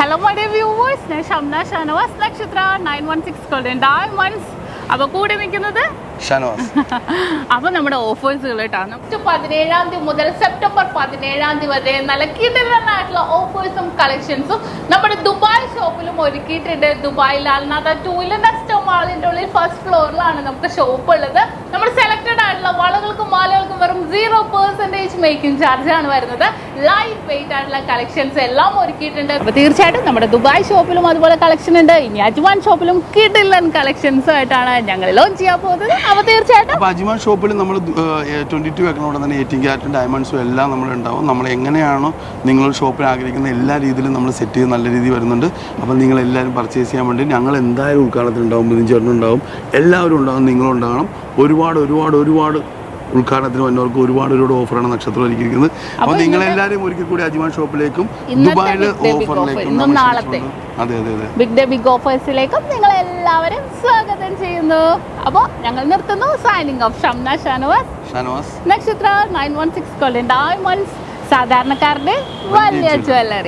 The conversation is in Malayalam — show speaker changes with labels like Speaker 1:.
Speaker 1: Hello my dear viewers, I am SHAMNA, Nakshathra, 916 Golden Diamonds. അപ്പോൾ കൂടെ നിൽക്കുന്നത് അപ്പോൾ നമ്മുടെ ഓഫേഴ്സുകൾ കേട്ടാണ്. 17 മുതൽ സെപ്റ്റംബർ 17 വരെ നല്ല കിടിലനായിട്ടുള്ള ഓഫേഴ്സും കളക്ഷൻസും നമ്മുടെ ദുബായ് ഷോപ്പിലും ഒരുക്കിയിട്ടുണ്ട്. ദുബായിൽ അൽനാദ 2 നെക്സ്റ്റ് മാളിൻ്റെ ഉള്ളിൽ ഫസ്റ്റ് ഫ്ലോറിലാണ് നമുക്ക് ഷോപ്പ് ഉള്ളത്. നമ്മൾ സെലക്റ്റഡ് ആയിട്ടുള്ള വളകൾക്കും മാലകൾക്കും വെറും 0% മേക്കിംഗ് ചാർജ് ആണ് വരുന്നത്. ലൈറ്റ് വെയിറ്റ് ആയിട്ടുള്ള കളക്ഷൻസ് എല്ലാം ഒരുക്കിയിട്ടുണ്ട്. അപ്പോൾ തീർച്ചയായിട്ടും നമ്മുടെ ദുബായ് ഷോപ്പിലും അതുപോലെ കളക്ഷൻ ഉണ്ട്. ഇനി അജ്മാൻ ഷോപ്പിലും കിടിലൻ കളക്ഷൻസും ആയിട്ടാണ് ഞങ്ങൾ ലോഞ്ച് ചെയ്യാൻ പോകുന്നത്. അപ്പോൾ തീർച്ചയായിട്ടും
Speaker 2: അജ്മാൻ ഷോപ്പിൽ നമ്മൾ 22 വെക്കണോടെ തന്നെ 18 ക്യാരറ്റും ഡയമണ്ട്സും എല്ലാം നമ്മളുണ്ടാവും. നമ്മൾ എങ്ങനെയാണോ നിങ്ങൾ ഷോപ്പിൽ ആഗ്രഹിക്കുന്ന എല്ലാ രീതിയിലും നമ്മൾ സെറ്റ് ചെയ്ത് നല്ല രീതിയിൽ വരുന്നുണ്ട്. അപ്പോൾ നിങ്ങൾ എല്ലാവരും പർച്ചേസ് ചെയ്യാൻ വേണ്ടി ഞങ്ങൾ എന്തായാലും ഉദ്ഘാടനത്തിനുണ്ടാവും, ബിരിഞ്ചേട്ടനുണ്ടാവും, എല്ലാവരും ഉണ്ടാവും, നിങ്ങളുണ്ടാകണം. ഒരുപാട് ഉദ്ഘാടനത്തിന് വന്നവർക്ക് ഒരുപാട് ഓഫറാണ് നക്ഷത്രം ഒരുക്കിയിരിക്കുന്നത്. അപ്പോൾ നിങ്ങളെല്ലാവരും ഒരിക്കൽ കൂടി അജ്മാൻ ഷോപ്പിലേക്കും ദുബായിലെ ഓഫറിലേക്കും
Speaker 1: ബിഗ് ഓഫേഴ്സിലേക്കും നിങ്ങൾ എല്ലാവരും സ്വാഗതം ചെയ്യുന്നു. അപ്പോൾ ഞങ്ങൾ നിർത്തുന്നു. സൈനിങ് ഓഫ് ഷംന ഷാനവാസ് നക്ഷത്ര 916 ഗോൾഡൻ ഡയമണ്ട്സ്, സാധാരണക്കാരുടെ വലിയ ജ്വല്ലറി.